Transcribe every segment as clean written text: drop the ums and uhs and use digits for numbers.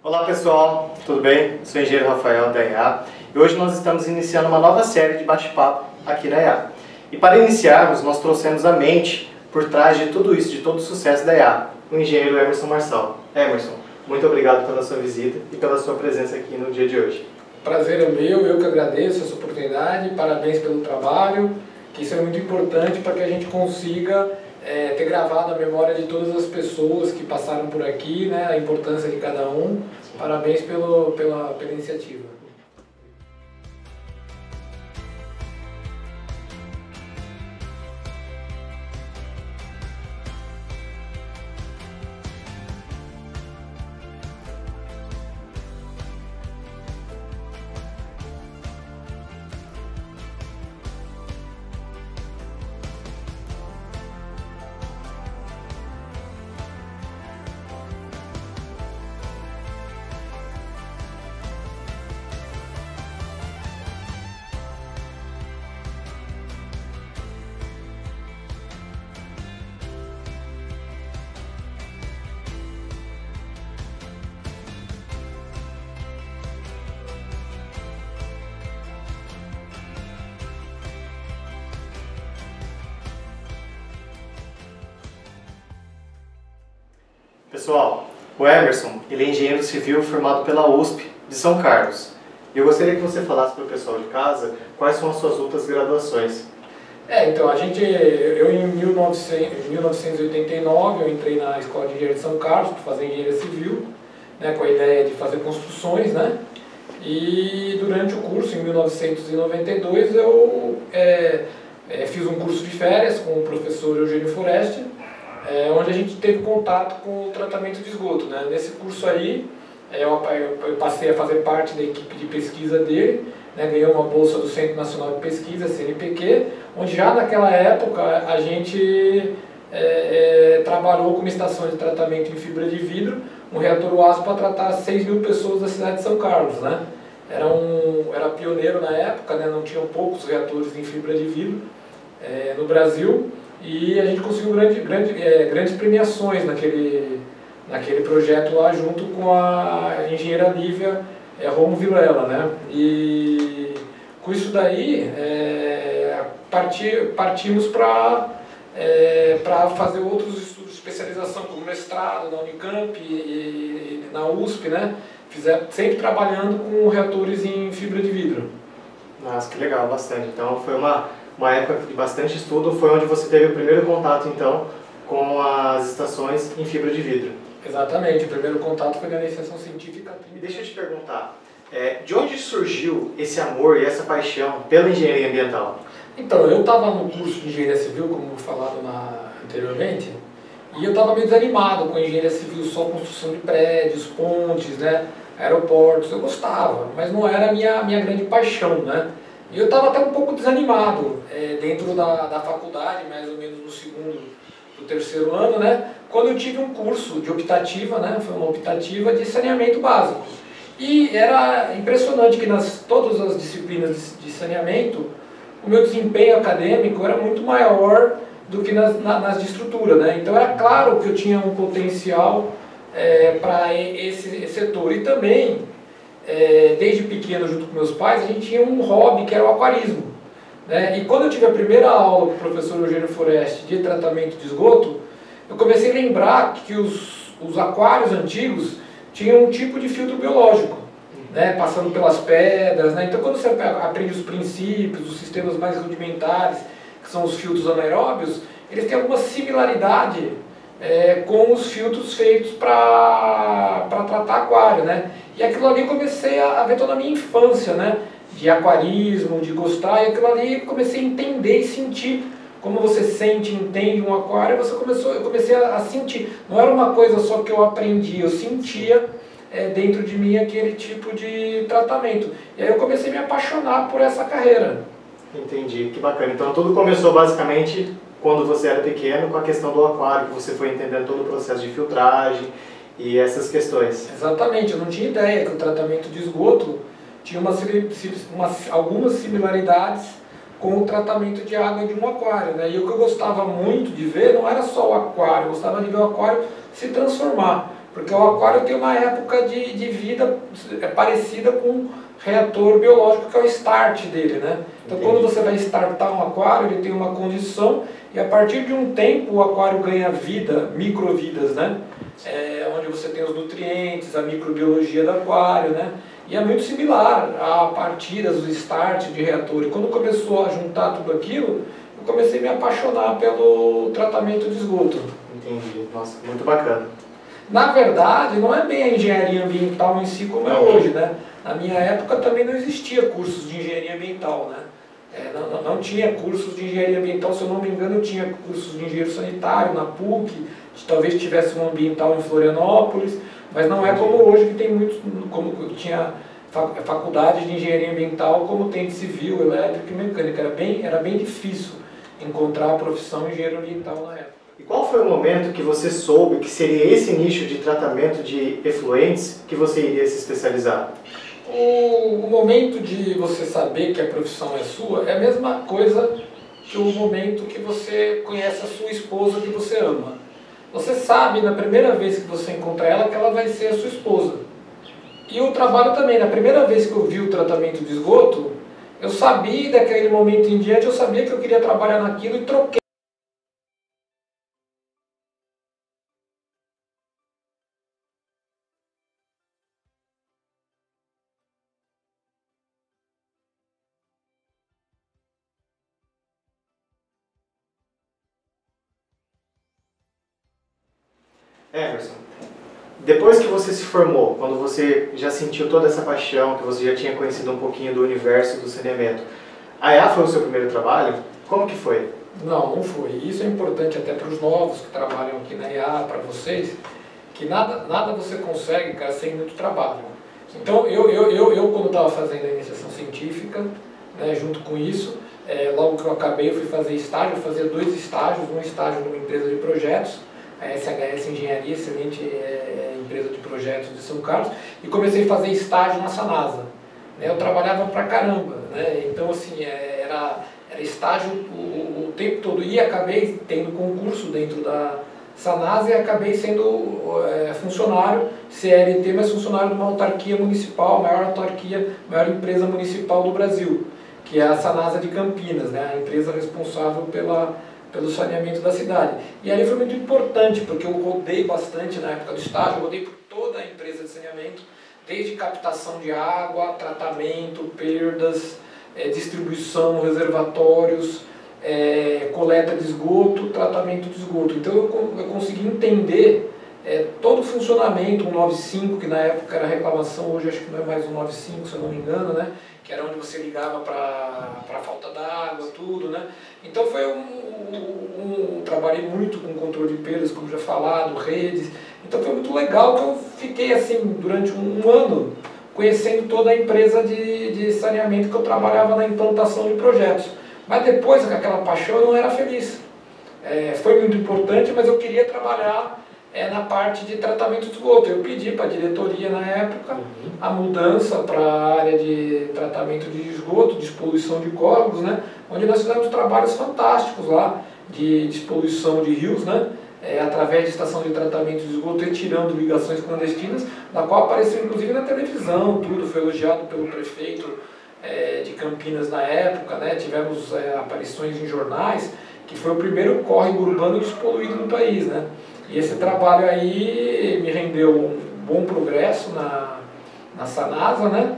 Olá pessoal, tudo bem? Sou o engenheiro Rafael da IA e hoje nós estamos iniciando uma nova série de bate-papo aqui na IA. E para iniciarmos, nós trouxemos a mente por trás de tudo isso, de todo o sucesso da IA, o engenheiro Emerson Marçal. Emerson, muito obrigado pela sua visita e pela sua presença aqui no dia de hoje. Prazer é meu, eu que agradeço essa oportunidade, parabéns pelo trabalho, que isso é muito importante para que a gente consiga ter gravado a memória de todas as pessoas que passaram por aqui, né, a importância de cada um. Parabéns pela iniciativa. Pessoal, o Emerson, ele é engenheiro civil formado pela USP de São Carlos. E eu gostaria que você falasse para o pessoal de casa quais são as suas outras graduações. Então, eu em 1989 eu entrei na Escola de Engenharia de São Carlos para fazer engenharia civil, né, com a ideia de fazer construções, né? E durante o curso, em 1992, eu fiz um curso de férias com o professor Eugênio Foreste, onde a gente teve contato com o tratamento de esgoto, né? Nesse curso aí, eu passei a fazer parte da equipe de pesquisa dele, né? Ganhei uma bolsa do Centro Nacional de Pesquisa, CNPq, onde já naquela época a gente trabalhou com uma estação de tratamento em fibra de vidro, um reator UASP para tratar 6 mil pessoas da cidade de São Carlos, né? Era pioneiro na época, né? Não tinham poucos reatores em fibra de vidro no Brasil. E a gente conseguiu grandes premiações naquele projeto lá, junto com a engenheira Lívia Romo Vilela, né? E com isso daí, partimos para fazer outros estudos de especialização, como mestrado na Unicamp e na USP, né? Sempre trabalhando com reatores em fibra de vidro. Nossa, que legal, bastante. Então foi uma época de bastante estudo, foi onde você teve o primeiro contato, então, com as estações em fibra de vidro. Exatamente, o primeiro contato foi na iniciação científica. E deixa eu te perguntar, de onde surgiu esse amor e essa paixão pela engenharia ambiental? Então, eu estava no curso de engenharia civil, como falado anteriormente, e eu estava meio desanimado com a engenharia civil, só construção de prédios, pontes, né, aeroportos. Eu gostava, mas não era a minha grande paixão, né? E eu estava até um pouco desanimado dentro da faculdade, mais ou menos no segundo do terceiro ano, né? Quando eu tive um curso de optativa, né? Foi uma optativa de saneamento básico. E era impressionante que todas as disciplinas de saneamento, o meu desempenho acadêmico era muito maior do que nas de estrutura, né? Então era claro que eu tinha um potencial para esse setor. E também, desde pequeno, junto com meus pais, a gente tinha um hobby que era o aquarismo, né? E quando eu tive a primeira aula com o professor Eugênio Foreste de tratamento de esgoto, eu comecei a lembrar que os aquários antigos tinham um tipo de filtro biológico, né? Passando pelas pedras, né? Então quando você aprende os princípios, os sistemas mais rudimentares, que são os filtros anaeróbios, eles têm alguma similaridade com os filtros feitos para tratar aquário, né? E aquilo ali eu comecei a ver toda a minha infância, né? De aquarismo, de gostar, e aquilo ali eu comecei a entender e sentir. Como você sente e entende um aquário, eu comecei a sentir. Não era uma coisa só que eu aprendi, eu sentia dentro de mim aquele tipo de tratamento. E aí eu comecei a me apaixonar por essa carreira. Entendi, que bacana. Então tudo começou basicamente quando você era pequeno, com a questão do aquário, que você foi entendendo todo o processo de filtragem e essas questões. Exatamente, eu não tinha ideia que o tratamento de esgoto tinha algumas similaridades com o tratamento de água de um aquário, né? E o que eu gostava muito de ver não era só o aquário, eu gostava de ver o aquário se transformar. Porque o aquário tem uma época de vida parecida com um reator biológico, que é o start dele, né? Então, quando você vai startar um aquário, ele tem uma condição, e a partir de um tempo o aquário ganha vida, microvidas, né? Onde você tem os nutrientes, a microbiologia do aquário, né? E é muito similar a partidas, os starts de reator. E quando começou a juntar tudo aquilo, eu comecei a me apaixonar pelo tratamento de esgoto. Entendi. Nossa, muito bacana. Na verdade, não é bem a engenharia ambiental em si como é hoje, né? Na minha época também não existia cursos de engenharia ambiental, né? Não tinha cursos de engenharia ambiental, se eu não me engano, eu tinha cursos de engenheiro sanitário na PUC, talvez tivesse um ambiental em Florianópolis, mas não é como hoje, que tem muitos, como tinha faculdade de engenharia ambiental, como tem de civil, elétrica e mecânica. Era bem difícil encontrar a profissão engenheiro ambiental na época. E qual foi o momento que você soube que seria esse nicho de tratamento de efluentes que você iria se especializar? O momento de você saber que a profissão é sua é a mesma coisa que o momento que você conhece a sua esposa, que você ama. Você sabe na primeira vez que você encontra ela que ela vai ser a sua esposa. E o trabalho também, na primeira vez que eu vi o tratamento de esgoto, eu sabia, daquele momento em diante, eu sabia que eu queria trabalhar naquilo e troquei. Emerson, depois que você se formou, quando você já sentiu toda essa paixão, que você já tinha conhecido um pouquinho do universo do saneamento, a EA foi o seu primeiro trabalho? Como que foi? Não foi. Isso é importante até para os novos que trabalham aqui na EA, para vocês, que nada você consegue, cara, sem muito trabalho. Então, eu quando estava fazendo a iniciação científica, né, junto com isso, logo que eu acabei, eu fui fazer estágio, eu fazia 2 estágios, um estágio numa empresa de projetos, a SHS Engenharia, excelente empresa de projetos de São Carlos, e comecei a fazer estágio na Sanasa. Eu trabalhava pra caramba, né? Então assim, era estágio o tempo todo, e acabei tendo concurso dentro da Sanasa e acabei sendo funcionário, CLT, mas funcionário de uma autarquia municipal, maior empresa municipal do Brasil, que é a Sanasa de Campinas, né? A empresa responsável pelo saneamento da cidade. E ali foi muito importante, porque eu rodei bastante na época do estágio, eu rodei por toda a empresa de saneamento, desde captação de água, tratamento, perdas, distribuição, reservatórios, coleta de esgoto, tratamento de esgoto. Então eu consegui entender todo o funcionamento, 195, que na época era reclamação, hoje acho que não é mais 195, se eu não me engano, né? Que era onde você ligava para falta d'água, tudo, né? Então foi trabalhei muito com controle de perdas, como já falado, redes. Então foi muito legal, que eu fiquei assim durante um ano conhecendo toda a empresa de saneamento, que eu trabalhava na implantação de projetos. Mas depois, com aquela paixão, eu não era feliz. Foi muito importante, mas eu queria trabalhar na parte de tratamento de esgoto. Eu pedi para a diretoria na época a mudança para a área de tratamento de esgoto, despoluição de córregos, né? Onde nós fizemos trabalhos fantásticos lá de despoluição de rios, né? Através de estação de tratamento de esgoto, retirando ligações clandestinas, na qual apareceu inclusive na televisão, tudo foi elogiado pelo prefeito de Campinas na época, né? Tivemos aparições em jornais, que foi o primeiro córrego urbano despoluído no país, né? E esse trabalho aí me rendeu um bom progresso na Sanasa, né?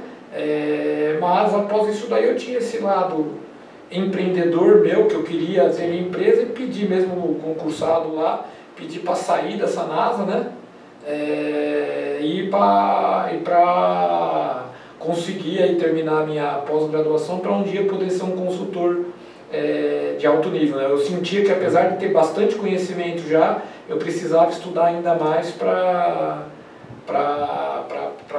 Mas após isso daí eu tinha esse lado empreendedor meu, que eu queria ter minha empresa, e pedi mesmo concursado lá, pedi para sair da Sanasa, né? E para conseguir aí terminar a minha pós-graduação, para um dia poder ser um consultor de alto nível, né? Eu sentia que, apesar de ter bastante conhecimento já, eu precisava estudar ainda mais para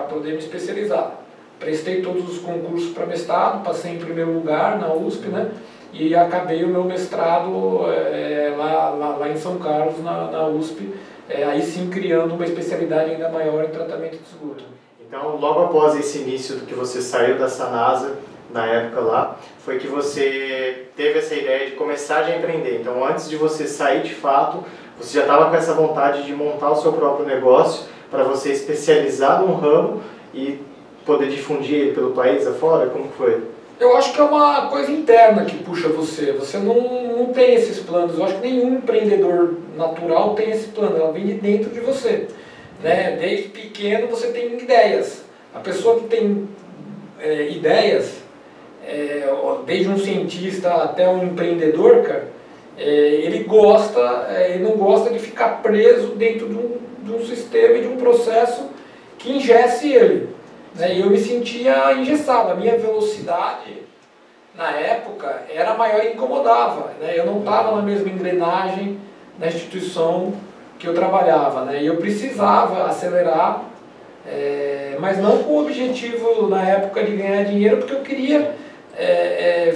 poder me especializar. Prestei todos os concursos para mestrado, passei em primeiro lugar na USP, né? E acabei o meu mestrado lá em São Carlos, na USP, aí sim criando uma especialidade ainda maior em tratamento de esgoto. Então, logo após esse início do que você saiu da Sanasa, na época lá, foi que você teve essa ideia de começar a empreender. Então, antes de você sair de fato, você já estava com essa vontade de montar o seu próprio negócio, para você especializar num ramo e poder difundir ele pelo país afora? Como foi? Eu acho que é uma coisa interna que puxa você. Você não tem esses planos. Eu acho que nenhum empreendedor natural tem esse plano. Ela vem de dentro de você. Né? Desde pequeno você tem ideias. A pessoa que tem ideias, desde um cientista até um empreendedor, cara, ele não gosta de ficar preso dentro de um sistema e de um processo que engesse ele. E eu me sentia engessado. A minha velocidade, na época, era maior e incomodava. Eu não estava na mesma engrenagem da instituição que eu trabalhava. E eu precisava acelerar, mas não com o objetivo, na época, de ganhar dinheiro, porque eu queria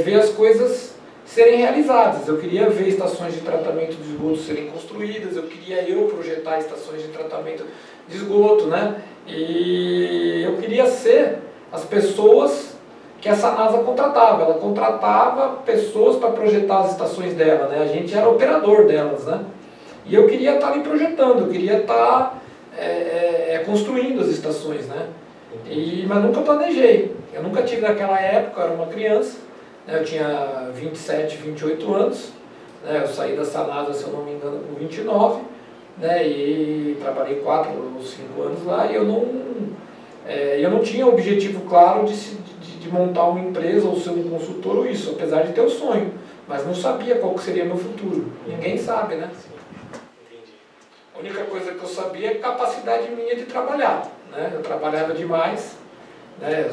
ver as coisas serem realizadas. Eu queria ver estações de tratamento de esgoto serem construídas, eu queria projetar estações de tratamento de esgoto, E eu queria ser as pessoas que a Sanasa contratava. Ela contratava pessoas para projetar as estações dela, A gente era operador delas, E eu queria estar ali projetando, eu queria estar construindo as estações, mas nunca planejei. Eu nunca tive naquela época, eu era uma criança, eu tinha 27, 28 anos, eu saí da Sanasa, se eu não me engano, com 29, e trabalhei 4 ou 5 anos lá, e eu não tinha o objetivo claro de montar uma empresa ou ser um consultor ou isso, apesar de ter o sonho, mas não sabia qual que seria meu futuro. Ninguém sabe, A única coisa que eu sabia é a capacidade minha de trabalhar, Eu trabalhava demais,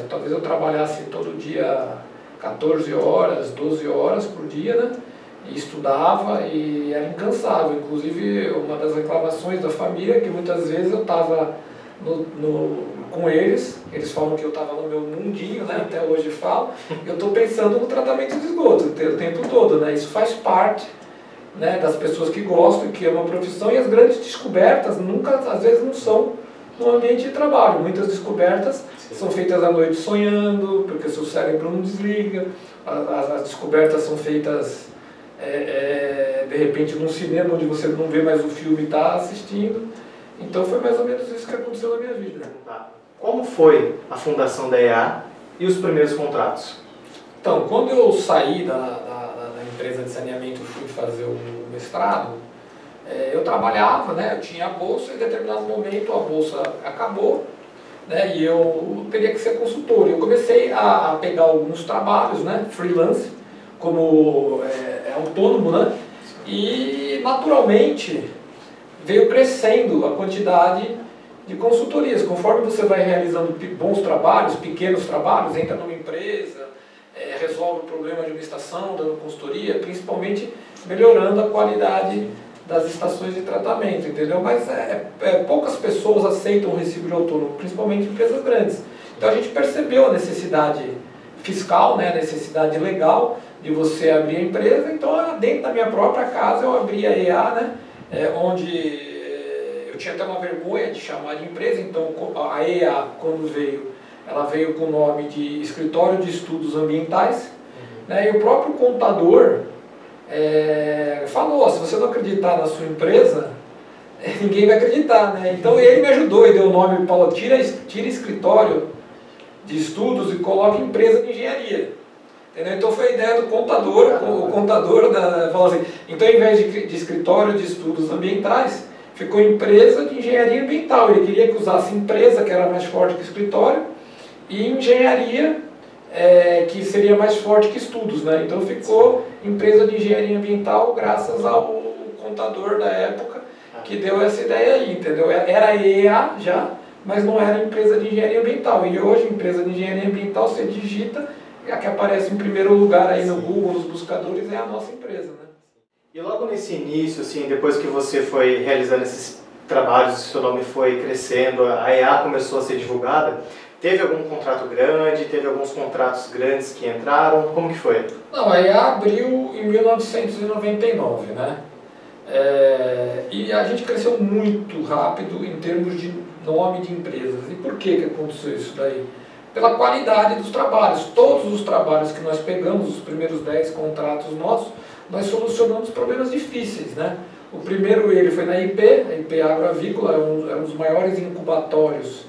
talvez eu trabalhasse todo dia 14 horas, 12 horas por dia, e estudava e era incansável. Inclusive, uma das reclamações da família é que muitas vezes eu estava com eles falam que eu estava no meu mundinho, até hoje falo, eu estou pensando no tratamento de esgoto o tempo todo, Isso faz parte, das pessoas que gostam e que amam a profissão, e as grandes descobertas às vezes não são no ambiente de trabalho. Muitas descobertas são feitas à noite sonhando, porque seu cérebro não desliga, as descobertas são feitas de repente num cinema onde você não vê mais o filme e está assistindo. Então foi mais ou menos isso que aconteceu na minha vida. Como foi a fundação da EA e os primeiros contratos? Então, quando eu saí da empresa de saneamento e fui fazer o mestrado, eu trabalhava, eu tinha a bolsa, e em determinado momento a bolsa acabou, e eu teria que ser consultor. Eu comecei a pegar alguns trabalhos, freelance, como autônomo, e naturalmente veio crescendo a quantidade de consultorias. Conforme você vai realizando bons trabalhos, pequenos trabalhos, entra numa empresa, resolve o problema de uma estação, dando consultoria, principalmente melhorando a qualidade das estações de tratamento, entendeu? Mas poucas pessoas aceitam o recibo de autônomo, principalmente empresas grandes. Então a gente percebeu a necessidade fiscal, a necessidade legal de você abrir a empresa. Então, dentro da minha própria casa, eu abri a EA, onde eu tinha até uma vergonha de chamar de empresa. Então, a EA, quando veio, ela veio com o nome de Escritório de Estudos Ambientais, e o próprio contador falou: se você não acreditar na sua empresa, ninguém vai acreditar, Então, ele me ajudou e deu o nome, Paulo, tira Escritório de Estudos e coloca Empresa de Engenharia. Então foi a ideia do contador. O contador falou assim: então, em vez de Escritório de Estudos Ambientais, ficou Empresa de Engenharia Ambiental. Ele queria que usasse empresa, que era mais forte que escritório, e engenharia, que seria mais forte que estudos, Então ficou Empresa de Engenharia Ambiental, graças ao contador da época que deu essa ideia aí, entendeu? Era EA já, mas não era Empresa de Engenharia Ambiental. E hoje, Empresa de Engenharia Ambiental, você digita, a que aparece em primeiro lugar aí no Google, nos buscadores, é a nossa empresa, E logo nesse início, depois que você foi realizando esses trabalhos, seu nome foi crescendo, a EA começou a ser divulgada, teve algum contrato grande, teve alguns contratos grandes que entraram, como que foi? Não, a EA abriu em 1999, e a gente cresceu muito rápido em termos de nome de empresas. E por que aconteceu isso daí? Pela qualidade dos trabalhos. Todos os trabalhos que nós pegamos, os primeiros 10 contratos nossos, nós solucionamos problemas difíceis, O primeiro ele foi na IP, a IP Agroavícola é um dos maiores incubatórios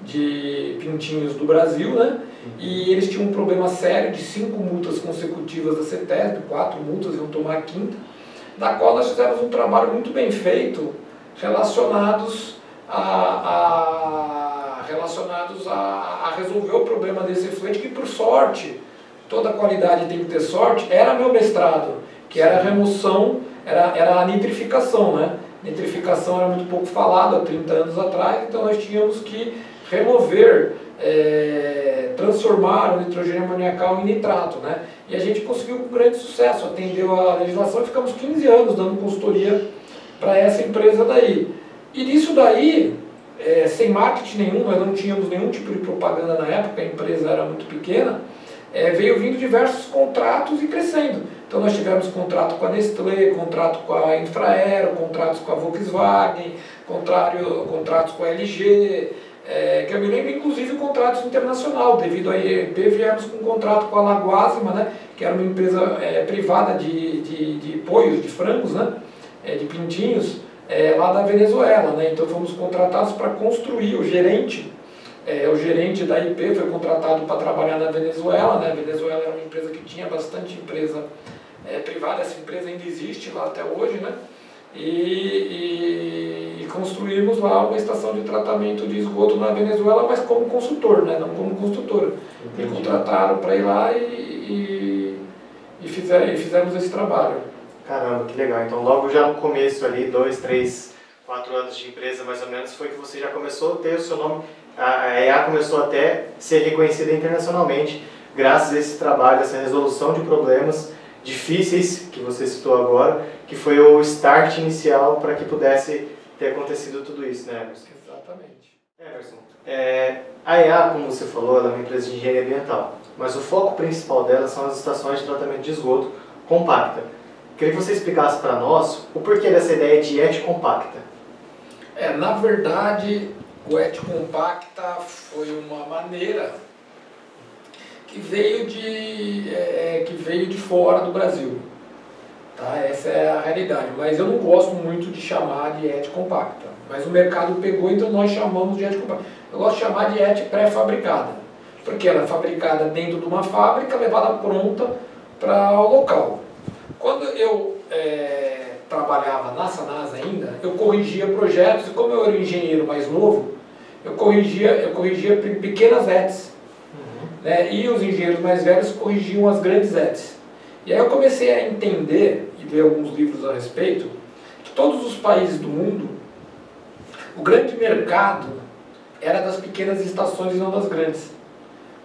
de pintinhos do Brasil, né? E eles tinham um problema sério de 5 multas consecutivas da CETESB, 4 multas, iam tomar a quinta, da qual nós fizemos um trabalho muito bem feito relacionados a resolver o problema desse efluente, que por sorte, toda qualidade tem que ter sorte, era meu mestrado, que era a remoção, era a nitrificação, né? Nitrificação era muito pouco falado há 30 anos atrás, então nós tínhamos que remover, transformar o nitrogênio amoniacal em nitrato, né? E a gente conseguiu com grande sucesso, atendeu a legislação e ficamos 15 anos dando consultoria para essa empresa daí. E disso daí, sem marketing nenhum, nós não tínhamos nenhum tipo de propaganda na época, a empresa era muito pequena, veio vindo diversos contratos e crescendo. Então nós tivemos contrato com a Nestlé, contrato com a Infraero, contratos com a Volkswagen, contratos com a LG, que eu me lembro inclusive contratos internacional, devido à IEP viemos com um contrato com a Laguasima, né, que era uma empresa privada de poios, de frangos, né, de pintinhos, lá da Venezuela, né, então fomos contratados para construir, o gerente da IP foi contratado para trabalhar na Venezuela, né, a Venezuela era uma empresa que tinha bastante empresa privada, essa empresa ainda existe lá até hoje, né, e construímos lá uma estação de tratamento de esgoto na Venezuela, mas como consultor, né, não como construtora. Me contrataram para ir lá e fizemos esse trabalho. Caramba, que legal. Então logo já no começo ali, 2, 3, 4 anos de empresa mais ou menos, foi que você já começou a ter o seu nome, a EA começou até a ser reconhecida internacionalmente, graças a esse trabalho, essa resolução de problemas difíceis que você citou agora, que foi o start inicial para que pudesse ter acontecido tudo isso, né, Emerson? Exatamente. Emerson, a EA, como você falou, ela é uma empresa de engenharia ambiental, mas o foco principal dela são as estações de tratamento de esgoto compacta. Queria que você explicasse para nós o porquê dessa ideia de ET compacta. Na verdade, o ET compacta foi uma maneira que veio de fora do Brasil. Tá? Essa é a realidade, mas eu não gosto muito de chamar de ET compacta. Mas o mercado pegou, então nós chamamos de ET compacta. Eu gosto de chamar de ET pré-fabricada, porque ela é fabricada dentro de uma fábrica, levada pronta para o local. Quando eu trabalhava na Sanasa ainda, eu corrigia projetos, e como eu era um engenheiro mais novo, eu corrigia pequenas ETs. Né? E os engenheiros mais velhos corrigiam as grandes ETs. E aí eu comecei a entender, e ler alguns livros a respeito, que todos os países do mundo, o grande mercado era das pequenas estações e não das grandes.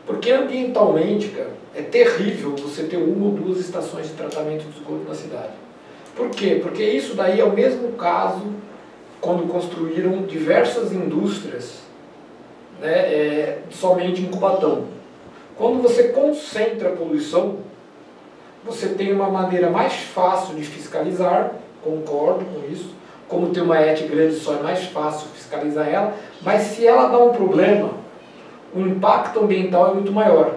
Porque ambientalmente, cara, é terrível você ter 1 ou 2 estações de tratamento de esgoto na cidade. Por quê? Porque isso daí é o mesmo caso quando construíram diversas indústrias, né, somente em Cubatão. Quando você concentra a poluição, você tem uma maneira mais fácil de fiscalizar, concordo com isso. Como tem uma ET grande só, é mais fácil fiscalizar ela, mas se ela dá um problema, o impacto ambiental é muito maior.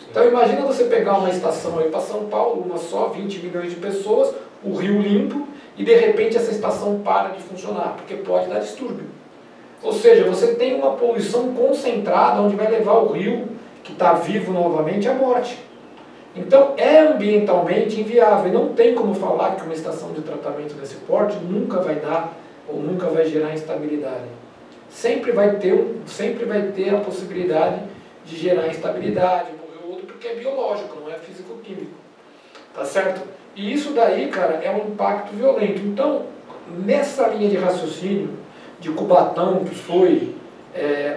Então imagina você pegar uma estação aí para São Paulo, uma só, 20 milhões de pessoas, o rio limpo, e de repente essa estação para de funcionar, porque pode dar distúrbio. Ou seja, você tem uma poluição concentrada, onde vai levar o rio, que está vivo novamente, à morte. Então é ambientalmente inviável, e não tem como falar que uma estação de tratamento desse porte nunca vai dar, ou nunca vai gerar instabilidade. Sempre vai ter a possibilidade de gerar instabilidade, morrer o outro, porque é biológico, não é físico-químico. Tá certo? E isso daí, cara, é um impacto violento. Então, nessa linha de raciocínio de Cubatão, que foi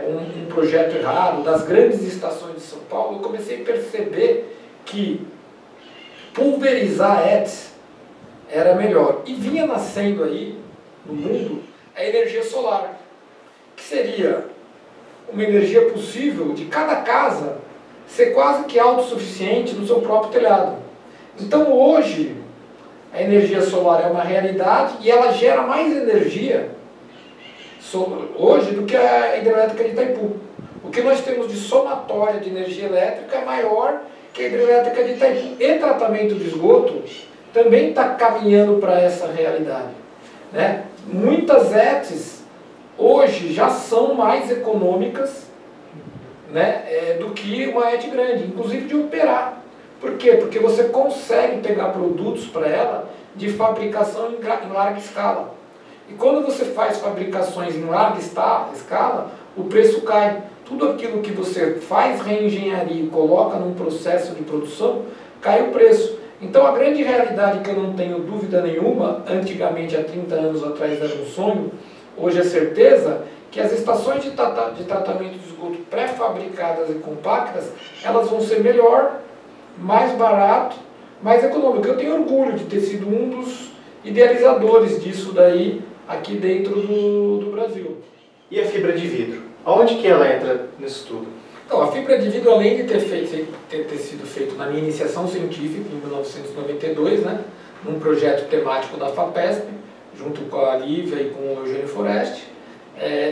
um projeto errado, das grandes estações de São Paulo, eu comecei a perceber que pulverizar ETs era melhor. E vinha nascendo aí, no mundo, a energia solar, que seria uma energia possível de cada casa ser quase que autossuficiente no seu próprio telhado. Então hoje, a energia solar é uma realidade e ela gera mais energia hoje do que a hidrelétrica de Itaipu. O que nós temos de somatória de energia elétrica é maior que a hidrelétrica de Itaipu. E tratamento de esgoto também está caminhando para essa realidade. né? Muitas ETs hoje já são mais econômicas, né, do que uma ET grande, inclusive de operar. Por quê? Porque você consegue pegar produtos para ela de fabricação em larga escala. E quando você faz fabricações em larga escala, o preço cai. Tudo aquilo que você faz reengenharia e coloca num processo de produção, cai o preço. Então a grande realidade que eu não tenho dúvida nenhuma, antigamente há 30 anos atrás era um sonho, hoje é certeza, que as estações de tratamento de esgoto pré-fabricadas e compactas, elas vão ser melhor, mais barato, mais econômico. Eu tenho orgulho de ter sido um dos idealizadores disso daí aqui dentro do Brasil. E a fibra de vidro? Aonde que ela entra nisso tudo? Então, a fibra de vidro, além de ter sido feito na minha iniciação científica, em 1992, né, num projeto temático da FAPESP, junto com a Lívia e com o Eugênio Foreste,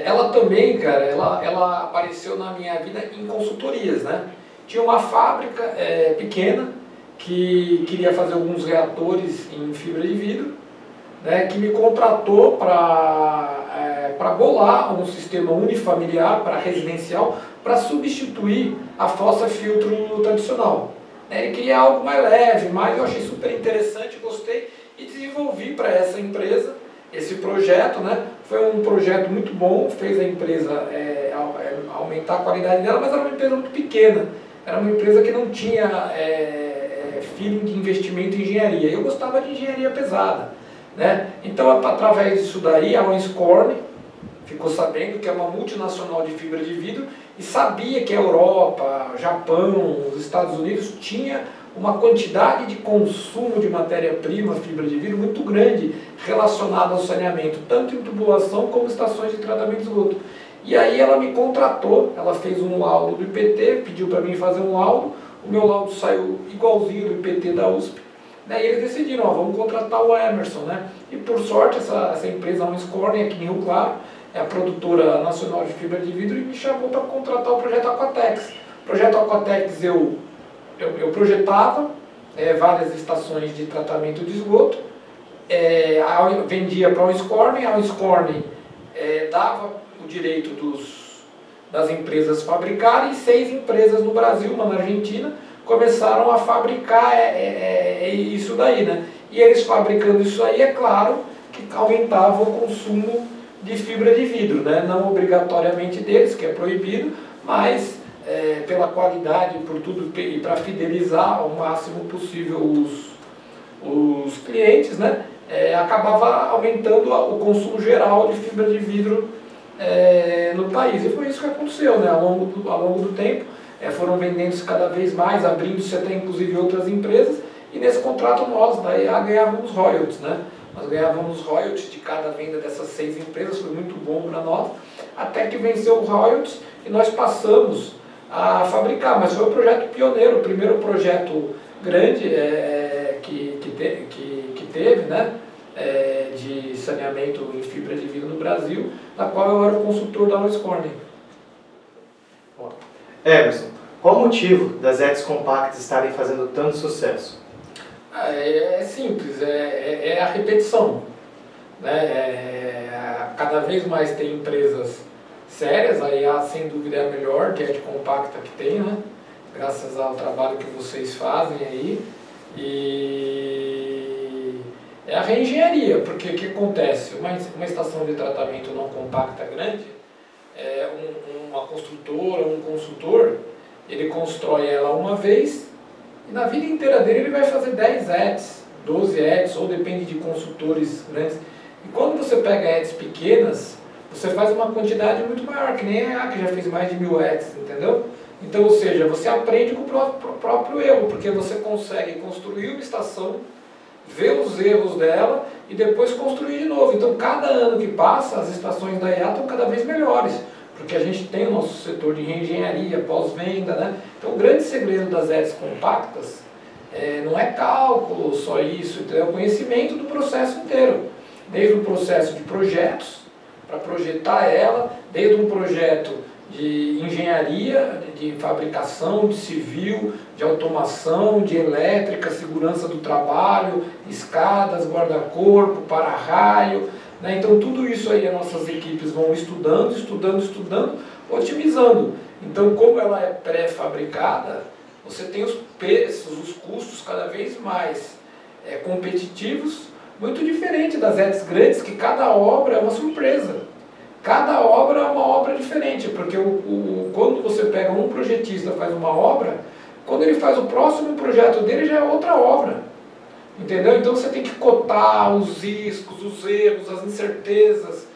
ela também, cara, ela apareceu na minha vida em consultorias, né? Tinha uma fábrica pequena que queria fazer alguns reatores em fibra de vidro, né, que me contratou para bolar um sistema unifamiliar para residencial para substituir a fossa filtro tradicional. Ele queria algo mais leve, mas eu achei super interessante, gostei e desenvolvi para essa empresa esse projeto, né? Foi um projeto muito bom, fez a empresa aumentar a qualidade dela, mas era uma empresa muito pequena, era uma empresa que não tinha feeling de investimento em engenharia. Eu gostava de engenharia pesada, né? Então, através disso daí, a Owens-Corning ficou sabendo que é uma multinacional de fibra de vidro e sabia que a Europa, Japão, os Estados Unidos tinha uma quantidade de consumo de matéria-prima, fibra de vidro, muito grande relacionada ao saneamento, tanto em tubulação como estações de tratamento de esgoto. E aí ela me contratou, ela fez um laudo do IPT, pediu para mim fazer um laudo, o meu laudo saiu igualzinho do IPT da USP, né, e eles decidiram, ó, vamos contratar o Emerson, né? E por sorte essa empresa Owens-Corning, aqui em Rio Claro, é a produtora nacional de fibra de vidro e me chamou para contratar o projeto Aquatex. O projeto Aquatex eu projetava várias estações de tratamento de esgoto, vendia para a Owens-Corning, a Owens-Corning dava o direito das empresas fabricarem, e 6 empresas no Brasil, uma na Argentina, começaram a fabricar isso daí, né? E eles fabricando isso aí, é claro, que aumentava o consumo de fibra de vidro, né? Não obrigatoriamente deles, que é proibido, mas pela qualidade, por tudo, e para fidelizar ao máximo possível os clientes, né? Acabava aumentando o consumo geral de fibra de vidro no país. E foi isso que aconteceu, né? Ao longo do tempo, foram vendendo-se cada vez mais, abrindo-se até inclusive outras empresas, e nesse contrato nós, da EA, ganhávamos royalties, né? Nós ganhávamos royalties de cada venda dessas 6 empresas, foi muito bom para nós, até que venceu o royalties e nós passamos a fabricar, mas foi um projeto pioneiro, o primeiro projeto grande que teve, né, de saneamento em fibra de vidro no Brasil, na qual eu era o consultor da Owens-Corning. Emerson, qual o motivo das ETs compactas estarem fazendo tanto sucesso? É simples, é a repetição, né? Cada vez mais tem empresas sérias, a EA sem dúvida é a melhor de ET compacta que tem, né? Graças ao trabalho que vocês fazem aí. E é a reengenharia, porque o que acontece? Uma estação de tratamento não compacta grande, uma construtora, um consultor, ele constrói ela uma vez e na vida inteira dele ele vai fazer 10 ETs, 12 ETs, ou depende de consultores grandes. E quando você pega ETs pequenas, você faz uma quantidade muito maior, que nem a que já fez mais de 1000 ETs, entendeu? Então, ou seja, você aprende com o próprio erro, porque você consegue construir uma estação, ver os erros dela e depois construir de novo. Então, cada ano que passa, as estações da EA estão cada vez melhores, porque a gente tem o nosso setor de reengenharia, pós-venda, né? Então, o grande segredo das ETs compactas não é cálculo, só isso, é o conhecimento do processo inteiro, desde o processo de projetos, para projetar ela, desde um projeto de engenharia, de fabricação, de civil, de automação, de elétrica, segurança do trabalho, escadas, guarda-corpo, para-raio, né? Então tudo isso aí as nossas equipes vão estudando, otimizando. Então como ela é pré-fabricada, você tem os preços, os custos cada vez mais competitivos, muito diferente das ETs grandes, que cada obra é uma surpresa. Cada obra é uma obra diferente, porque quando você pega um projetista faz uma obra, quando ele faz o próximo projeto dele já é outra obra. Entendeu? Então você tem que cotar os riscos, os erros, as incertezas,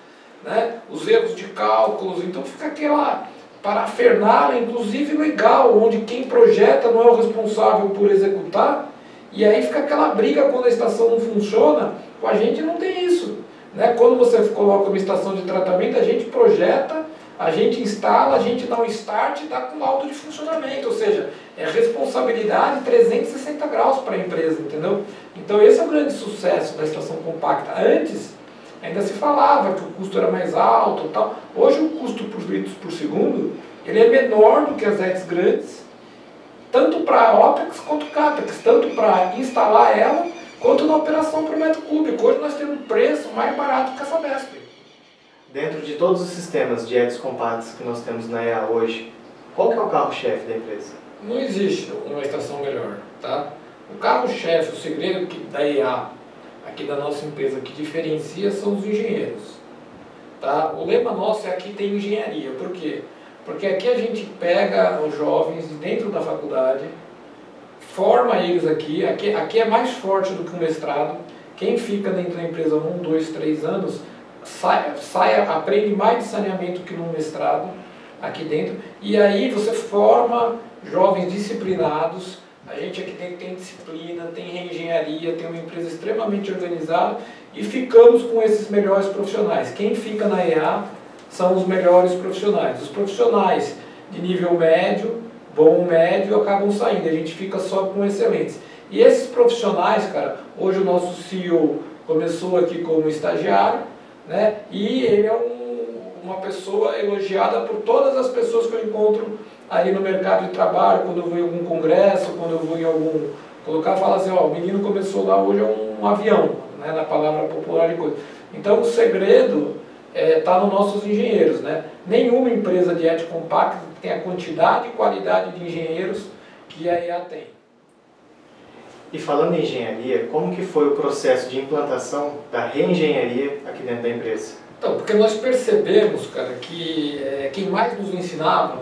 né? Os erros de cálculos. Então fica aquela parafernália, inclusive legal, onde quem projeta não é o responsável por executar, e aí fica aquela briga quando a estação não funciona. Com a gente não tem isso, né? Quando você coloca uma estação de tratamento, a gente projeta, a gente instala, a gente dá um start e dá com laudo de funcionamento, ou seja, é responsabilidade 360 graus para a empresa, entendeu? Então esse é o grande sucesso da estação compacta. Antes, ainda se falava que o custo era mais alto e tal. Hoje o custo por litros por segundo, ele é menor do que as ETs grandes, tanto para OPEX quanto CAPEX, tanto para instalar ela, quanto na operação por metro cúbico. Hoje nós temos um preço mais barato que a Sabesp. Dentro de todos os sistemas de ETs compactos que nós temos na EA hoje, qual que é o carro-chefe da empresa? Não existe uma estação melhor, tá? O carro-chefe, o segredo da EA, aqui da nossa empresa, que diferencia são os engenheiros, tá? O lema nosso é aqui tem engenharia. Por quê? Porque aqui a gente pega os jovens de dentro da faculdade, forma eles aqui é mais forte do que um mestrado. Quem fica dentro da empresa 1, 2, 3 anos, aprende mais de saneamento que num mestrado aqui dentro, e aí você forma jovens disciplinados. A gente aqui dentro tem disciplina, tem reengenharia, tem uma empresa extremamente organizada, e ficamos com esses melhores profissionais. Quem fica na EA são os melhores profissionais. Os profissionais de nível médio, bom médio, acabam saindo, a gente fica só com excelentes. E esses profissionais, cara, hoje o nosso CEO começou aqui como estagiário, né? E ele é uma pessoa elogiada por todas as pessoas que eu encontro aí no mercado de trabalho, quando eu vou em algum congresso, quando eu vou em algum... colocar e falar assim, ó, o menino começou lá, hoje é um avião, né? Na palavra popular e coisa. Então o segredo está nos nossos engenheiros, né? Nenhuma empresa de ET compacta tem a quantidade e qualidade de engenheiros que a EA tem. E falando em engenharia, como que foi o processo de implantação da reengenharia aqui dentro da empresa? Então, porque nós percebemos, cara, que quem mais nos ensinava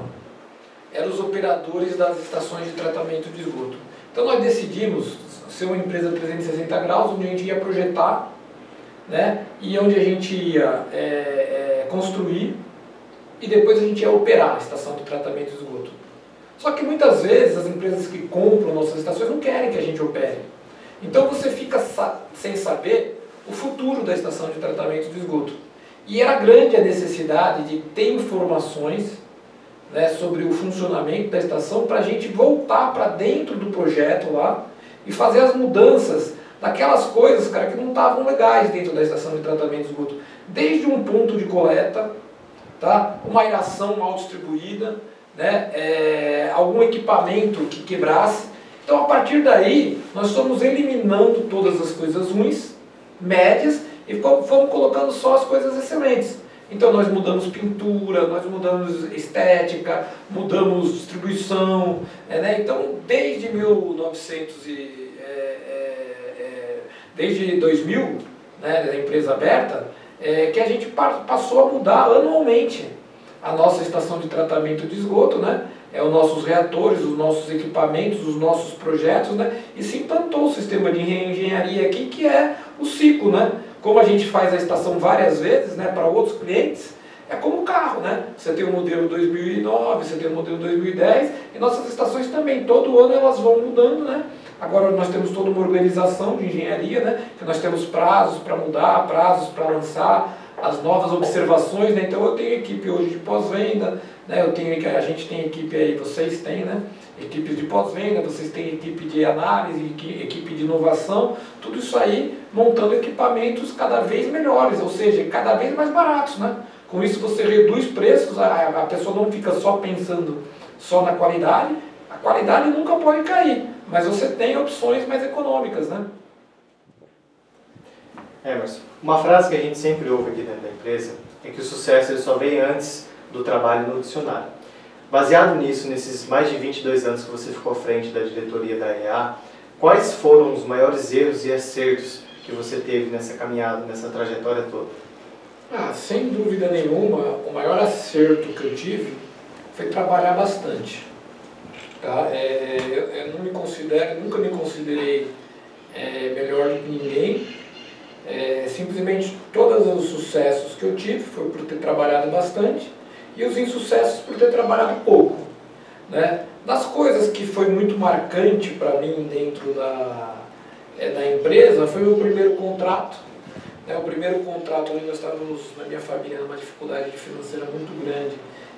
eram os operadores das estações de tratamento de esgoto. Então nós decidimos ser uma empresa 360 graus, onde a gente ia projetar, né, e onde a gente ia construir, e depois a gente ia operar a estação de tratamento de esgoto. Só que muitas vezes as empresas que compram nossas estações não querem que a gente opere. Então você fica sem saber o futuro da estação de tratamento de esgoto. E era grande a necessidade de ter informações, né, sobre o funcionamento da estação para a gente voltar para dentro do projeto lá e fazer as mudanças daquelas coisas, cara, que não estavam legais dentro da estação de tratamento de esgoto. Desde um ponto de coleta, tá, uma aeração mal distribuída, né, algum equipamento que quebrasse. Então a partir daí nós fomos eliminando todas as coisas ruins, médias, e fomos colocando só as coisas excelentes. Então nós mudamos pintura, nós mudamos estética, mudamos distribuição, né? Então desde 2000, né, da empresa aberta, que a gente passou a mudar anualmente a nossa estação de tratamento de esgoto, né? Os nossos reatores, os nossos equipamentos, os nossos projetos, né? E se implantou o sistema de reengenharia aqui, que é o ciclo, né? Como a gente faz a estação várias vezes, né, para outros clientes, é como o carro, né? Você tem o modelo 2009, você tem o modelo 2010, e nossas estações também, todo ano elas vão mudando, né? Agora nós temos toda uma organização de engenharia, né? Que nós temos prazos para mudar, prazos para lançar as novas observações, né? Então eu tenho equipe hoje de pós-venda, né? A gente tem equipe aí, vocês têm, né? Equipes de pós-venda, vocês têm equipe de análise, equipe de inovação, tudo isso aí montando equipamentos cada vez melhores, ou seja, cada vez mais baratos, né? Com isso você reduz preços, a pessoa não fica só pensando só na qualidade, a qualidade nunca pode cair, mas você tem opções mais econômicas, né? Emerson, uma frase que a gente sempre ouve aqui dentro da empresa é que o sucesso ele só vem antes do trabalho no dicionário. Baseado nisso, nesses mais de 22 anos que você ficou à frente da diretoria da EA, quais foram os maiores erros e acertos que você teve nessa caminhada, nessa trajetória toda? Sem dúvida nenhuma, o maior acerto que eu tive foi trabalhar bastante. Tá? Eu não me considero, nunca me considerei melhor do que ninguém. Simplesmente todos os sucessos que eu tive foi por ter trabalhado bastante e os insucessos por ter trabalhado pouco. Né? Das coisas que foi muito marcante para mim dentro da empresa foi o primeiro contrato. O primeiro contrato, onde nós estávamos, na minha família, numa dificuldade financeira muito grande,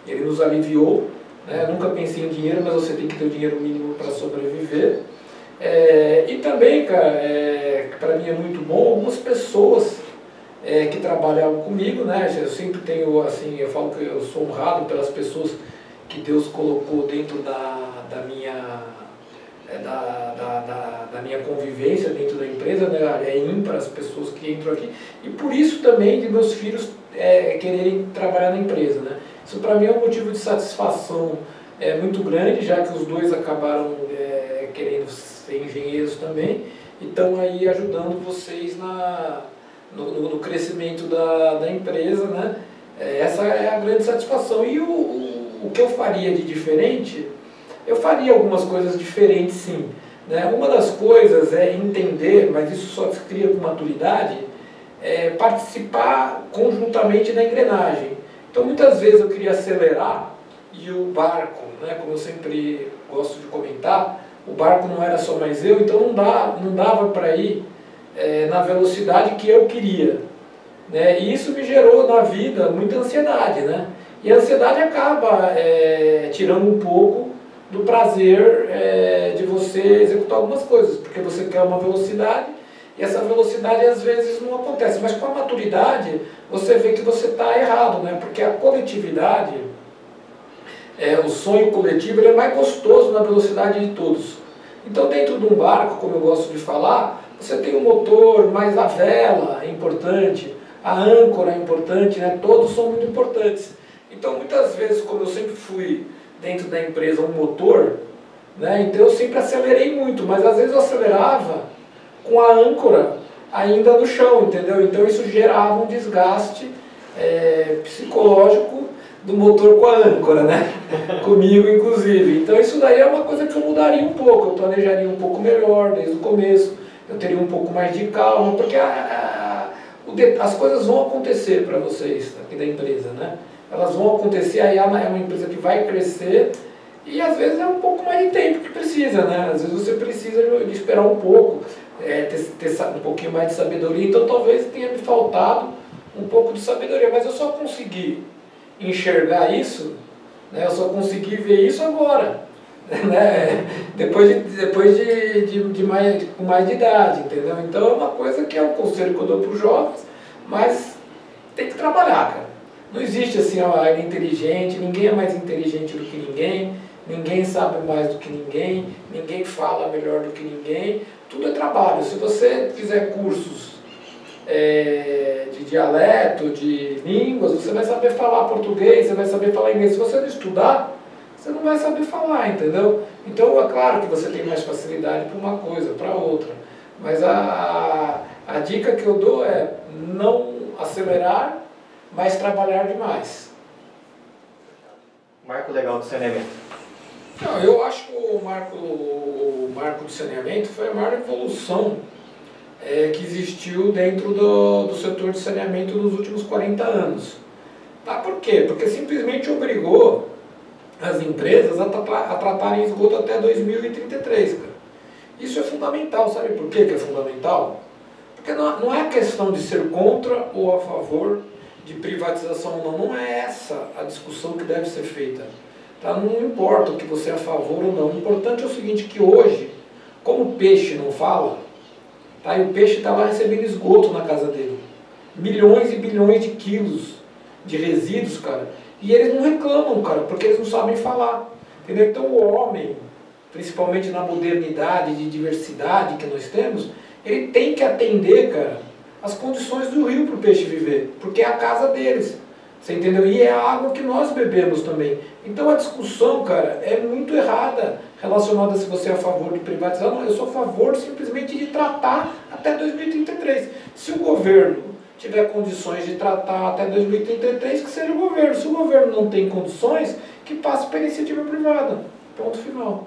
ele nos aliviou. Né? Nunca pensei em dinheiro, mas você tem que ter o dinheiro mínimo para sobreviver. E também, cara, para mim é muito bom, algumas pessoas que trabalhavam comigo, né? Eu sempre tenho, assim, eu falo que eu sou honrado pelas pessoas que Deus colocou dentro da minha convivência dentro da empresa, né? É ímpar as pessoas que entram aqui, e por isso também de meus filhos quererem trabalhar na empresa, né? Isso para mim é um motivo de satisfação muito grande, já que os dois acabaram querendo ser engenheiros também, e estão aí ajudando vocês no crescimento da empresa, né? Essa é a grande satisfação. E o que eu faria de diferente? Eu faria algumas coisas diferentes, sim. Né? Uma das coisas é entender, mas isso só se cria com maturidade, participar conjuntamente da engrenagem. Então, muitas vezes eu queria acelerar e o barco, né, como eu sempre gosto de comentar, o barco não era só mais eu, então não dava para ir na velocidade que eu queria. Né? E isso me gerou na vida muita ansiedade. Né? E a ansiedade acaba tirando um pouco do prazer de você executar algumas coisas, porque você quer uma velocidade e essa velocidade às vezes não acontece, mas com a maturidade você vê que você está errado, né? Porque a coletividade, o sonho coletivo, ele é mais gostoso na velocidade de todos. Então dentro de um barco, como eu gosto de falar, você tem um motor, mas a vela é importante, a âncora é importante, né? Todos são muito importantes. Então muitas vezes, como eu sempre fui dentro da empresa um motor, né? Então eu sempre acelerei muito, mas às vezes eu acelerava com a âncora ainda no chão, entendeu? Então isso gerava um desgaste psicológico do motor com a âncora, né? Comigo inclusive. Então isso daí é uma coisa que eu mudaria um pouco, eu planejaria um pouco melhor desde o começo, eu teria um pouco mais de calma, porque as coisas vão acontecer para vocês aqui da empresa, né? Elas vão acontecer, a IA é uma empresa que vai crescer e às vezes é um pouco mais de tempo que precisa, né? Às vezes você precisa de esperar um pouco, ter um pouquinho mais de sabedoria, então talvez tenha me faltado um pouco de sabedoria, mas eu só consegui enxergar isso, né? Eu só consegui ver isso agora, né? Depois com mais de idade, entendeu? Então é uma coisa que é um conselho que eu dou para os jovens, mas tem que trabalhar, cara. Não existe assim, ele é inteligente, ninguém é mais inteligente do que ninguém sabe mais do que ninguém fala melhor do que ninguém, tudo é trabalho. Se você fizer cursos de dialeto, de línguas, você vai saber falar português, você vai saber falar inglês. Se você não estudar, você não vai saber falar, entendeu? Então é claro que você tem mais facilidade para uma coisa, para outra, mas a dica que eu dou é não acelerar, mas trabalhar demais. Marco legal do saneamento. Não, eu acho que o marco do saneamento foi a maior evolução que existiu dentro do setor de saneamento nos últimos 40 anos. Tá, por quê? Porque simplesmente obrigou as empresas a tratarem esgoto até 2033, cara. Isso é fundamental, sabe por quê que é fundamental? Porque não é questão de ser contra ou a favor de privatização, não é essa a discussão que deve ser feita. Tá? Não importa o que você é a favor ou não, o importante é o seguinte, que hoje, como o peixe não fala, tá? E o peixe está lá recebendo esgoto na casa dele, milhões e bilhões de quilos de resíduos, cara, e eles não reclamam, cara, porque eles não sabem falar, entendeu? Então o homem, principalmente na modernidade de diversidade que nós temos, ele tem que atender, cara, as condições do rio para o peixe viver, porque é a casa deles. Você entendeu? E é a água que nós bebemos também. Então a discussão, cara, é muito errada relacionada a se você é a favor de privatizar. Não, eu sou a favor simplesmente de tratar até 2033. Se o governo tiver condições de tratar até 2033, que seja o governo. Se o governo não tem condições, que passe para a iniciativa privada. Ponto final.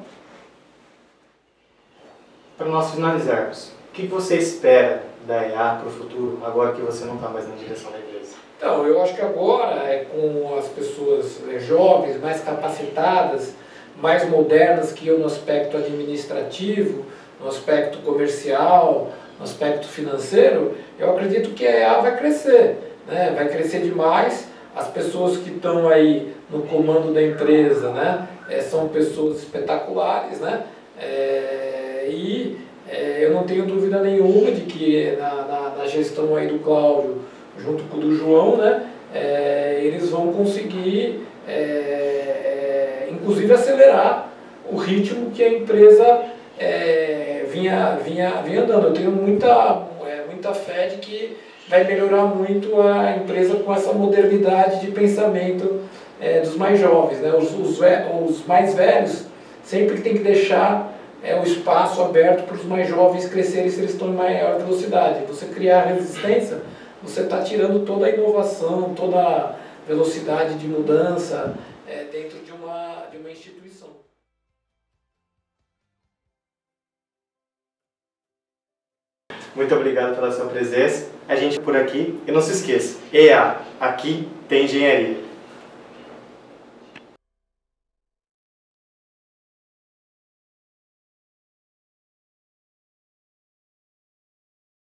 Para nós finalizarmos, o que você espera da EA para o futuro, agora que você não está mais na direção da empresa? Então, eu acho que agora, com as pessoas jovens, mais capacitadas, mais modernas que eu no aspecto administrativo, no aspecto comercial, no aspecto financeiro, eu acredito que a EA vai crescer, né? Vai crescer demais. As pessoas que estão aí no comando da empresa, né? São pessoas espetaculares, né? Eu não tenho dúvida nenhuma de que na gestão aí do Cláudio, junto com o do João, né? Eles vão conseguir, inclusive, acelerar o ritmo que a empresa vinha andando. Eu tenho muita fé de que vai melhorar muito a empresa com essa modernidade de pensamento dos mais jovens, né? Os mais velhos sempre tem que deixar o espaço aberto para os mais jovens crescerem se eles estão em maior velocidade. Você criar resistência, você está tirando toda a inovação, toda a velocidade de mudança dentro de uma instituição. Muito obrigado pela sua presença. A gente por aqui. E não se esqueça, EA, aqui tem engenharia.